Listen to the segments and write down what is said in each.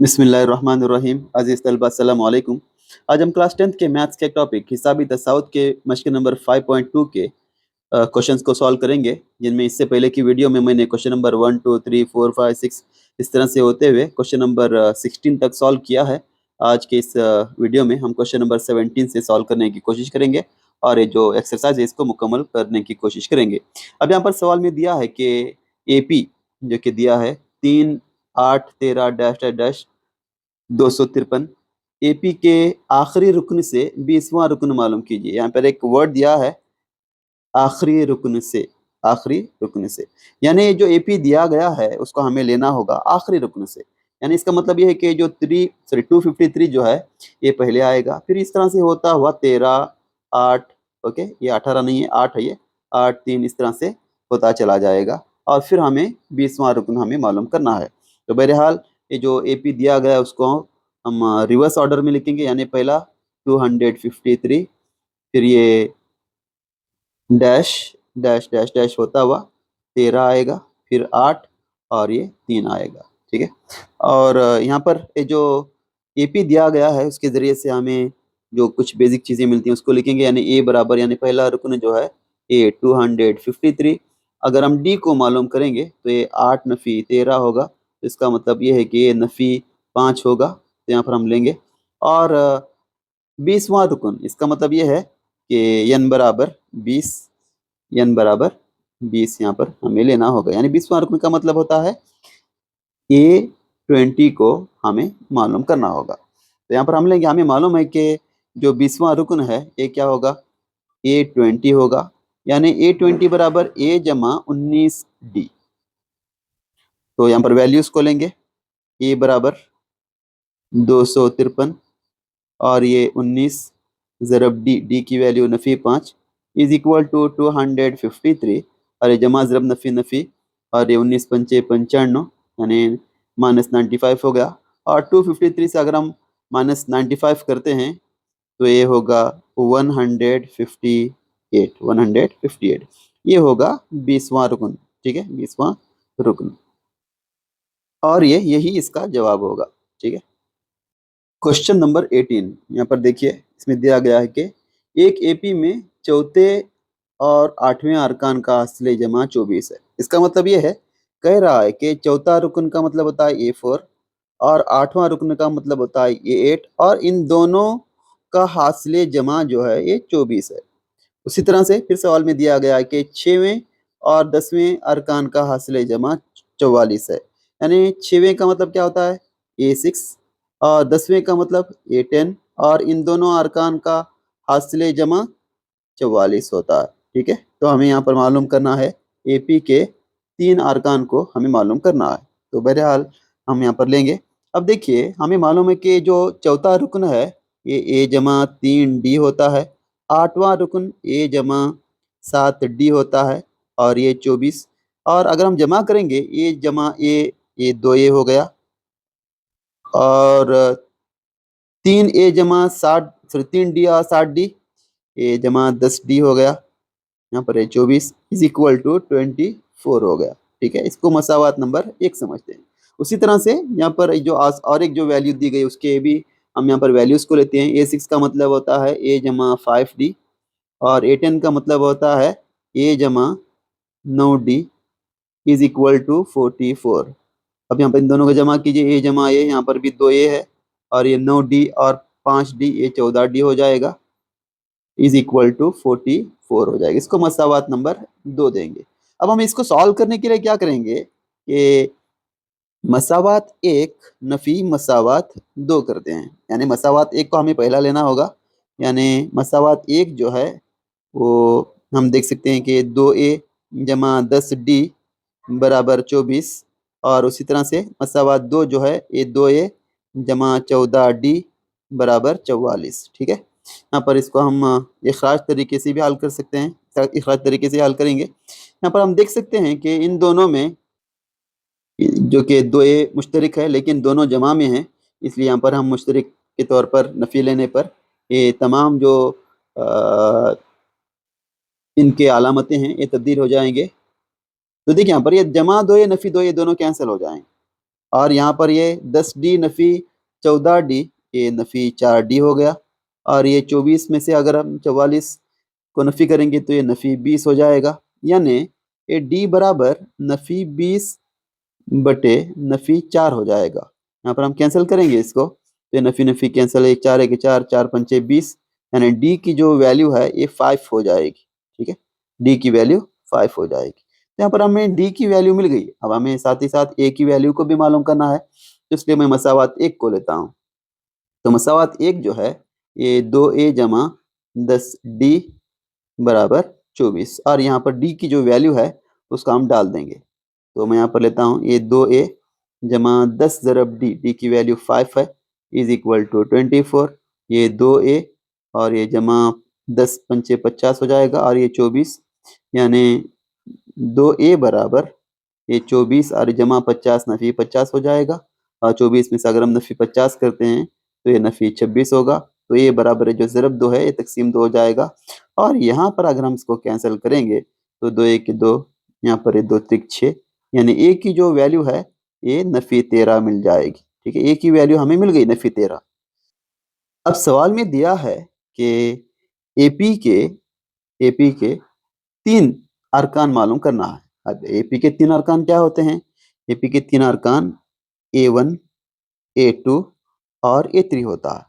बिस्मिल्लाहिर्रहमानिर्रहीम। अज़ीज़ तलबा अस्सलाम वालेकुम। आज हम क्लास 10th के मैथ्स के टॉपिक हिसाबी तसाउत के मश्क नंबर 5.2 के क्वेश्चंस को सॉल्व करेंगे, जिनमें इससे पहले की वीडियो में मैंने क्वेश्चन नंबर 1 2 3 4 5 6 इस तरह से होते हुए क्वेश्चन नंबर 16 तक सॉल्व किया है। आज के इस वीडियो में हम क्वेश्चन नंबर 17 से सॉल्व करने की कोशिश करेंगे और ये जो एक्सरसाइज है इसको मुकम्मल करने की कोशिश करेंगे। अब यहाँ पर सवाल में दिया है कि AP जो कि दिया है 3 8 13 डैश डैश डैश 253 AP के आखिरी रुकन से 20वां रुकन मालूम कीजिए। यहाँ पर एक वर्ड दिया है आखिरी रुकन से, आखिरी रुकन से, यानी जो AP दिया गया है उसको हमें लेना होगा आखिरी रुकन से। यानी इसका मतलब ये है कि जो 253 जो है ये पहले आएगा, फिर इस तरह से होता हुआ 13 8, ओके ये 18 नहीं है 8 है, ये 8 3 इस तरह से होता चला जाएगा और फिर हमें 20वां रुकन हमें मालूम करना है। तो बहरहाल ये जो AP दिया गया है उसको हम रिवर्स ऑर्डर में लिखेंगे, यानी पहला 253, फिर ये डैश डैश डैश डैश होता हुआ 13 आएगा, फिर 8 और ये 3 आएगा। ठीक है, और यहाँ पर ये जो AP दिया गया है उसके ज़रिए से हमें जो कुछ बेसिक चीज़ें मिलती हैं उसको लिखेंगे, यानी A बराबर, यानी पहला रुकन जो है A 253। अगर हम D को मालूम करेंगे तो ये 8 नफ़ी 13 होगा, तो इसका मतलब ये है कि ये नफ़ी 5 होगा, तो यहाँ पर हम लेंगे। और 20वां रुकन, इसका मतलब ये है कि n बराबर 20, n बराबर 20 यहाँ पर हमें लेना होगा, यानी 20वां रुकन का मतलब होता है A20 को हमें मालूम करना होगा। तो यहाँ पर हम लेंगे, हमें मालूम है कि जो 20वां रुकन है ये क्या होगा, A20 होगा, यानी A20 बराबर A जमा 19D। तो यहाँ पर वैल्यूज को लेंगे, A बराबर 253 और ये 19 ज़रब D की वैल्यू नफ़ी 5 इज इक्वल टू 253 और ये जमा ज़रब नफ़ी नफ़ी और ये 19 पंचे 95 यानी -95 हो गया। और 253 से अगर हम -95 करते हैं तो ये होगा 158 ये होगा 20वां रुकन। ठीक है, 20वां रुकन, और ये यही इसका जवाब होगा। ठीक है, क्वेश्चन नंबर 18 यहाँ पर देखिए, इसमें दिया गया है कि एक AP में चौथे और 8वें अरकान का हासिल जमा 24 है। इसका मतलब ये है, कह रहा है कि चौथा रुकन का मतलब होता है A4 और 8वां रुकन का मतलब होता है A8 और इन दोनों का हासिल जमा जो है ये 24 है। उसी तरह से फिर सवाल में दिया गया है कि 6वें और 10वें अरकान का हासिल जमा 44 है, यानी 6वें का मतलब क्या होता है A6 और 10वें का मतलब A10 और इन दोनों अरकान का हासिल जमा 44 होता है। ठीक है, तो हमें यहाँ पर मालूम करना है AP के 3 अरकान को हमें मालूम करना है। तो बहरहाल हम यहाँ पर लेंगे। अब देखिए, हमें मालूम है कि जो चौथा रुकन है ये A जमा 3D होता है, 8वां रुकन A जमा 7D होता है और ये 24, और अगर हम जमा करेंगे A जमा A, ये 2A हो गया, और 3A जमा 60 सॉरी 3D और 60D ये जमा 10D हो गया, यहाँ पर है 24 इज इक्वल टू 24 हो गया। ठीक है, इसको मसावात नंबर 1 समझते हैं। उसी तरह से यहाँ पर जो और एक जो वैल्यू दी गई उसके भी हम यहाँ पर वैल्यूज को लेते हैं। A6 का मतलब होता है A जमा 5D और A10 का मतलब होता है A जमा 9D इज इक्वल टू 44। अब यहाँ पर इन दोनों को जमा कीजिए, A जमा A, यहाँ पर भी 2A है और ये 9D और 5D ये 14D हो जाएगा इज इक्वल टू 44 हो जाएगा। इसको मसावात नंबर 2 देंगे। अब हम इसको सॉल्व करने के लिए क्या करेंगे कि मसावात 1 नफी मसावात 2 करते हैं, यानी मसावात 1 को हमें पहला लेना होगा, यानी मसावात 1 जो है वो हम देख सकते हैं कि 2A जमा 10D बराबर 24, और उसी तरह से मसावात 2 जो है ये 2A जमा 14D बराबर 44। ठीक है, यहाँ पर इसको हम इखराज तरीके से भी हल कर सकते हैं, इखराज तरीके से हल करेंगे। यहाँ पर हम देख सकते हैं कि इन दोनों में जो कि 2A मुश्तरक है लेकिन दोनों जमा में हैं, इसलिए यहाँ पर हम मुश्तरक के तौर पर नफ़ी लेने पर ये तमाम जो इनके अलामतें हैं ये तब्दील हो जाएंगे। तो देखिए यहाँ पर ये जमा 2A नफ़ी 2 ये दोनों कैंसिल हो जाएंगे और यहाँ पर ये 10D नफी 14D, ये नफी 4D हो गया। और ये 24 में से अगर हम 44 को नफी करेंगे तो ये नफी 20 हो जाएगा। यानी ये D बराबर नफी 20 बटे नफी 4 हो जाएगा। यहाँ पर हम कैंसिल करेंगे इसको, तो ये नफी नफी कैंसिल, एक 4 एक 4, 4 पंचे 20, यानी D की जो वैल्यू है ये 5 हो जाएगी। ठीक है, D की वैल्यू 5 हो जाएगी। तो यहाँ पर हमें D की वैल्यू मिल गई। अब हमें साथ ही साथ A की वैल्यू को भी मालूम करना है, तो इसलिए मैं मसावात 1 को लेता हूँ। तो मसावात 1 जो है ये 2A जमा 10D बराबर 24, और यहाँ पर D की जो वैल्यू है उसका हम डाल देंगे। तो मैं यहाँ पर लेता हूँ ये 2A जमा 10 ज़रब D की वैल्यू 5 है, इज इक्वल टू 24। ये 2A और ये जमा 10 पंचे 50 हो जाएगा, और ये 24, यानी 2A बराबर ये 24 और जमा 50 नफी 50 हो जाएगा। और 24 में से अगर हम नफी 50 करते हैं तो ये नफी 26 होगा। तो ये बराबर है जो ज़रब 2 है ये तकसीम 2 हो जाएगा। और यहाँ पर अगर हम इसको कैंसिल करेंगे तो 2 1 2, यहाँ पर ये 2 त्रिक 6, यानी ए की जो वैल्यू है ये नफी 13 मिल जाएगी। ठीक है, ए की वैल्यू हमें मिल गई नफी 13। अब सवाल में दिया है कि एपी के एपी के 3 अरकान मालूम करना है। अब एपी के 3 अरकान क्या होते हैं? एपी के 3 अरकान A1, A2 और A3 होता है।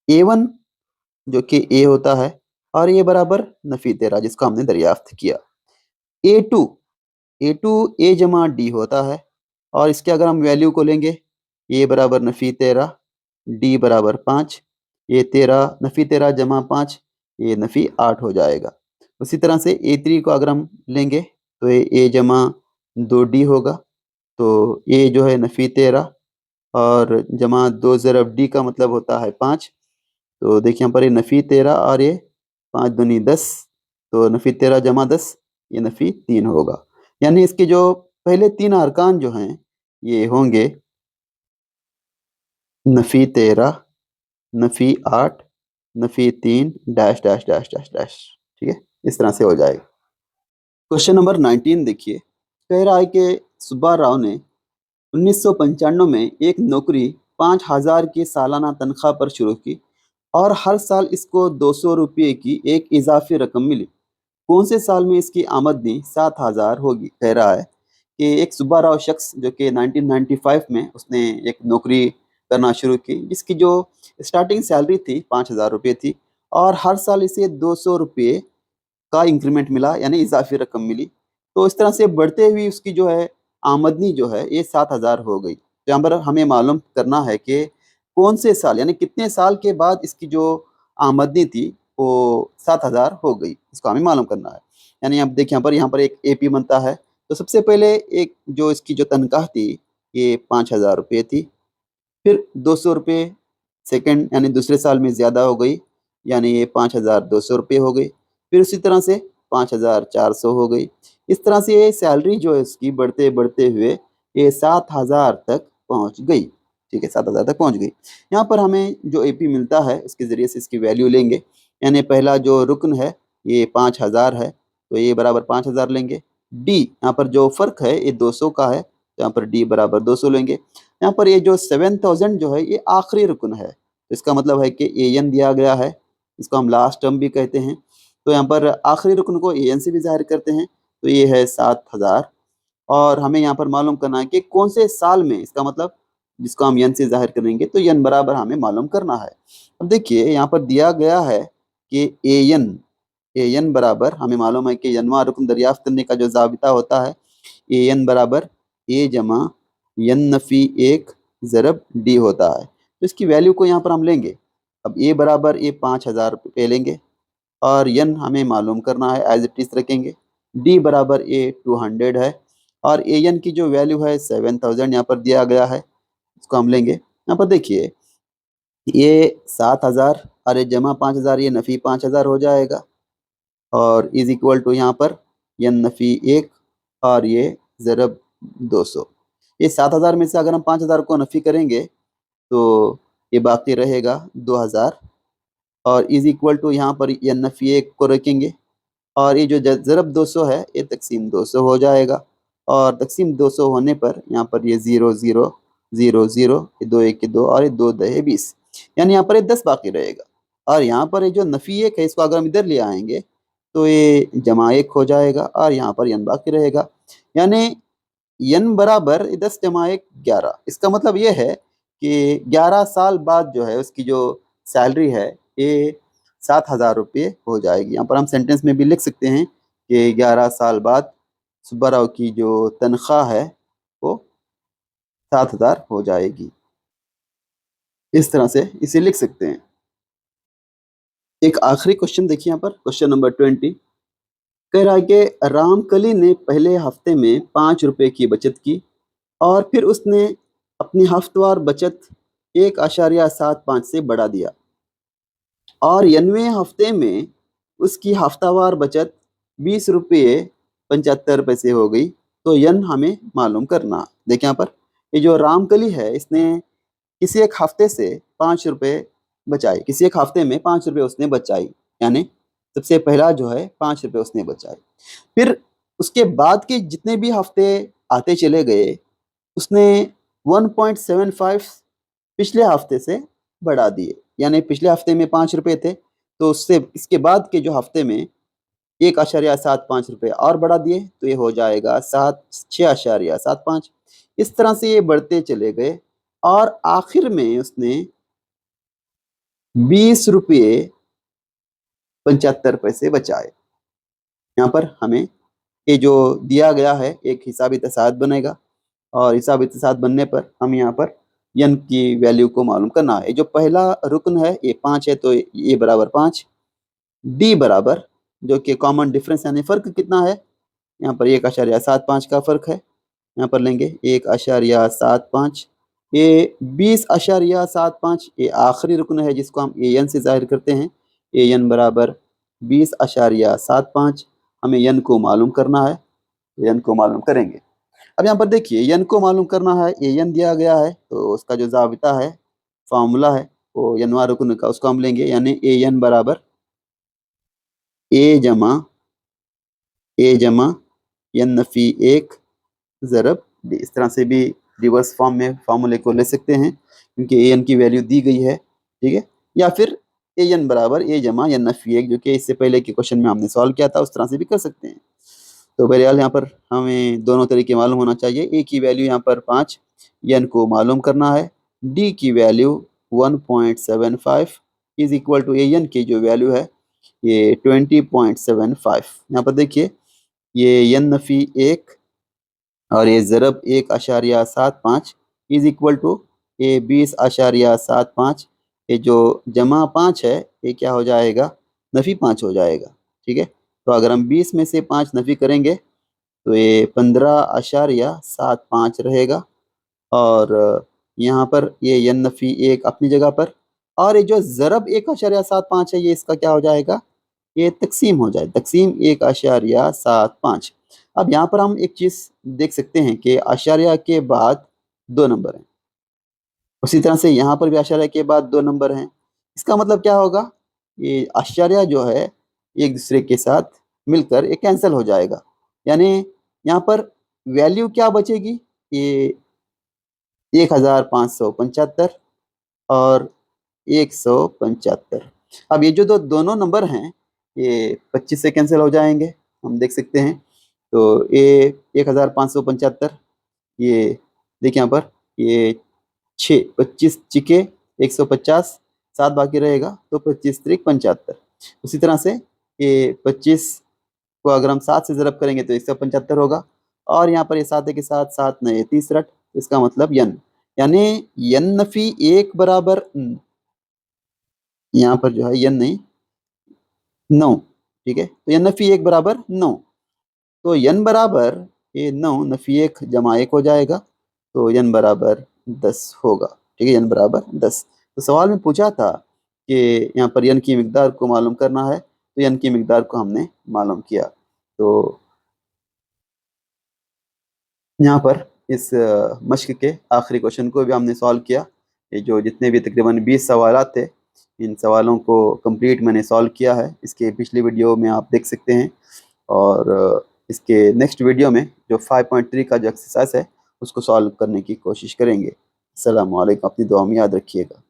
A1 जो कि A होता है और ये बराबर नफी 13 जिसको हमने दरियाफ्त किया। A2 A जमा D होता है, और इसके अगर हम वैल्यू को लेंगे, A बराबर नफी 13, D बराबर 5, ये 13 नफी 13 जमा 5, ये नफी 8 हो जाएगा। उसी तरह से A3 को अगर हम लेंगे तो ये A जमा 2D होगा। तो ये जो है नफी 13 और जमा 2 ज़रब D का मतलब होता है 5। तो देखिए यहाँ पर ये नफी 13 और ये 5 दूनी 10, तो नफी 13 जमा 10 ये नफी 3 होगा। यानी इसके जो पहले 3 अरकान जो हैं ये होंगे Nafi 13, Nafi 8, Nafi 3 dash dash dash dash dash. ठीक है, इस तरह से हो जाएगा। क्वेश्चन नंबर 19 देखिए, कह रहा है कि सुब्बा राव ने 1995 में एक नौकरी 5,000 की सालाना तनख्वाह पर शुरू की और हर साल इसको 200 रुपये की एक इजाफी रकम मिली। कौन से साल में इसकी आमदनी 7,000 होगी? कह रहा है कि एक सुब्बा राव शख्स जो कि 1995 में उसने एक नौकरी करना शुरू की, जिसकी जो स्टार्टिंग सैलरी थी 5,000 रुपये थी, और हर साल इसे 200 रुपये का इंक्रीमेंट मिला, यानी इजाफी रकम मिली। तो इस तरह से बढ़ते हुए उसकी जो है आमदनी जो है ये 7,000 हो गई। तो यहाँ पर हमें मालूम करना है कि कौन से साल, यानी कितने साल के बाद इसकी जो आमदनी थी वो 7,000 हो गई, इसको हमें मालूम करना है। यानी अब देखिए यहाँ पर एक एपी बनता है। तो सबसे पहले एक जो इसकी जो तनख्वाह थी ये 5,000 रुपये थी, फिर 200 रुपये सेकेंड यानी दूसरे साल में ज़्यादा हो गई, यानी ये 5,200 रुपये हो गई। फिर उसी तरह से 5,400 हो गई। इस तरह से ये सैलरी जो है इसकी बढ़ते बढ़ते हुए ये 7,000 तक पहुंच गई। ठीक है, 7,000 तक पहुंच गई। यहाँ पर हमें जो एपी मिलता है उसके ज़रिए से इसकी वैल्यू लेंगे। यानी पहला जो रुकन है ये 5,000 है, तो ये बराबर 5,000 लेंगे। डी यहाँ पर जो फ़र्क है ये 200 का है, तो यहाँ पर डी बराबर 200 लेंगे। यहाँ पर ये जो 7,000 जो है ये आखिरी रुकन है, तो इसका मतलब है कि एन दिया गया है, इसको हम लास्ट टर्म भी कहते हैं। तो यहाँ पर आखिरी रुकन को एन से भी जाहिर करते हैं, तो ये है 7,000। और हमें यहाँ पर मालूम करना है कि कौन से साल में, इसका मतलब जिसको हम एन से जाहिर करेंगे तो एन बराबर हमें मालूम करना है। अब देखिए यहाँ पर दिया गया है कि एन बराबर हमें मालूम है कि एनवा रुकन दरियाफ्त करने का जो ज़ाबिता होता है एन बराबर ए जमा एन नफी 1 ज़रब डी होता है। तो इसकी वैल्यू को यहाँ पर हम लेंगे। अब ए बराबर ये 5,000 रुपये लेंगे और एन हमें मालूम करना है, एज इट इज रखेंगे। डी बराबर ए 200 है और ए एन की जो वैल्यू है 7,000 यहाँ पर दिया गया है, इसको हम लेंगे। यहाँ पर देखिए ये 7,000 और ये जमा 5,000, ये नफ़ी 5,000 हो जाएगा, और इज इक्वल टू यहाँ पर एन नफ़ी 1 और ये ज़रब 200। ये 7,000 में से अगर हम 5,000 को नफ़ी करेंगे तो ये बाकी रहेगा 2,000, और इज इक्वल टू यहाँ पर एन नफ़ी 1 को रखेंगे, और ये जो ज़रब 200 है ये तकसीम 200 हो जाएगा, और तकसीम 200 होने पर यहाँ पर ये 0 0 0 0, 2 1 2 और 2 10 20, यानी यहाँ पर ये 10 बाकी रहेगा। और यहाँ पर ये जो नफी एक है इसको अगर हम इधर ले आएंगे तो ये जमा एक हो जाएगा और यहाँ पर यन बाकी रहेगा, यानी यन बराबर 10 जमा 1 11। इसका मतलब ये है कि 11 साल बाद जो है उसकी जो सैलरी है ये 7,000 रुपये हो जाएगी। यहाँ पर हम सेंटेंस में भी लिख सकते हैं कि 11 साल बाद सुब्बाराव की जो तनख्वाह है वो 7,000 हो जाएगी। इस तरह से इसे लिख सकते हैं। एक आखिरी क्वेश्चन देखिए यहाँ पर, क्वेश्चन नंबर 20 कह रहा है कि रामकली ने पहले हफ्ते में 5 रुपए की बचत की और फिर उसने अपनी हफ्तेवार बचत 1.75 से बढ़ा दिया और 90वें हफ्ते में उसकी हफ्तावार बचत 20 रुपये 75 पैसे हो गई। तो यन हमें मालूम करना। देखिए यहाँ पर ये जो रामकली है इसने किसी एक हफ्ते से 5 रुपये बचाए, किसी एक हफ्ते में 5 रुपये उसने बचाई, यानी सबसे पहला जो है 5 रुपये उसने बचाए। फिर उसके बाद के जितने भी हफ्ते आते चले गए उसने 1.75 पिछले हफ्ते से बढ़ा दिए, यानी पिछले हफ्ते में 5 रुपए थे तो उससे इसके बाद के जो हफ्ते में 1.75 रुपये और बढ़ा दिए तो ये हो जाएगा 6.75। इस तरह से ये बढ़ते चले गए और आखिर में उसने 20 रुपये 75 पैसे बचाए। यहाँ पर हमें ये जो दिया गया है एक हिसाबी तसाद बनेगा और हिसाबी तसाद बनने पर हम यहाँ पर यन की वैल्यू को मालूम करना है। जो पहला रुकन है ये 5 है तो ये बराबर 5, डी बराबर जो कि कॉमन डिफरेंस यानी फर्क कितना है, यहाँ पर 1.75 का फर्क है, यहाँ पर लेंगे 1.75। ये 20.75 ये आखिरी रुकन है जिसको हम ए एन से जाहिर करते हैं। ए एन बराबर 20.75, हमें यन को मालूम करना है, यन को मालूम करेंगे। अब यहाँ पर देखिए यन को मालूम करना है, ए एन दिया गया है तो उसका जो जाबिता है फार्मूला है वो यनवा रुकन का उसको हम लेंगे, यानी ए एन बराबर ए जमा यन नफी एक ज़रब डी। इस तरह से भी रिवर्स फॉर्म में फार्मूले को ले सकते हैं क्योंकि ए एन की वैल्यू दी गई है, ठीक है। या फिर ए एन बराबर ए जमा यन नफी एक, जो कि इससे पहले के क्वेश्चन में हमने सॉल्व किया था, उस तरह से भी कर सकते हैं। तो बहरहाल यहाँ पर हमें दोनों तरीके मालूम होना चाहिए। ए की वैल्यू यहाँ पर 5, एन को मालूम करना है, डी की value 1.75 is equal to A N की जो वैल्यू है ये 20.75। यहाँ पर देखिए ये यन नफी एक और ये ज़रब 1.75 इज इक्वल टू ये 20.75, ये जो जमा 5 है ये क्या हो जाएगा, नफी 5 हो जाएगा, ठीक है। तो अगर हम 20 में से 5 नफी करेंगे तो ये 15.75 रहेगा और यहाँ पर ये यन नफी एक अपनी जगह पर, और ये जो ज़रब 1.75 है ये इसका क्या हो जाएगा, ये तकसीम हो जाए, तकसीम 1.75। अब यहाँ पर हम एक चीज़ देख सकते हैं कि आशारिया के बाद 2 नंबर हैं, उसी तरह से यहाँ पर भी आशारिया के बाद 2 नंबर हैं। इसका मतलब क्या होगा, ये आशारिया जो है एक दूसरे के साथ मिलकर ये कैंसिल हो जाएगा, यानी यहाँ पर वैल्यू क्या बचेगी, ये 1575 और 175। अब ये जो दोनों नंबर हैं ये 25 से कैंसिल हो जाएंगे, हम देख सकते हैं। तो ये 1575, ये देखिए यहाँ पर ये 25 चिके 150, 7 बाकी रहेगा तो 25 त्रिक 75। उसी तरह से ये 25 को अगर हम 7 से ज़रब करेंगे तो 175 होगा और यहाँ पर ये 7 के साथ 7 नए 30 रट, इसका मतलब यन, यानी यन नफी एक बराबर यहाँ पर जो है यन नहीं 9, ठीक है। तो यन नफी एक बराबर 9, तो यन बराबर ये 9 नफी एक जमा 1 हो जाएगा तो यन बराबर 10 होगा, ठीक है, यन बराबर 10। तो सवाल में पूछा था कि यहाँ पर यन की मिकदार को मालूम करना है तो यन की मिकदार को हमने मालूम किया। तो यहाँ पर इस मश्क के आखिरी क्वेश्चन को भी हमने सॉल्व किया। ये जो जितने भी तकरीबन 20 सवाल थे इन सवालों को कंप्लीट मैंने सॉल्व किया है, इसके पिछली वीडियो में आप देख सकते हैं। और इसके नेक्स्ट वीडियो में जो 5.3 का जो एक्सरसाइज है उसको सॉल्व करने की कोशिश करेंगे। अस्सलाम वालेकुम, अपनी दुआ में याद रखिएगा।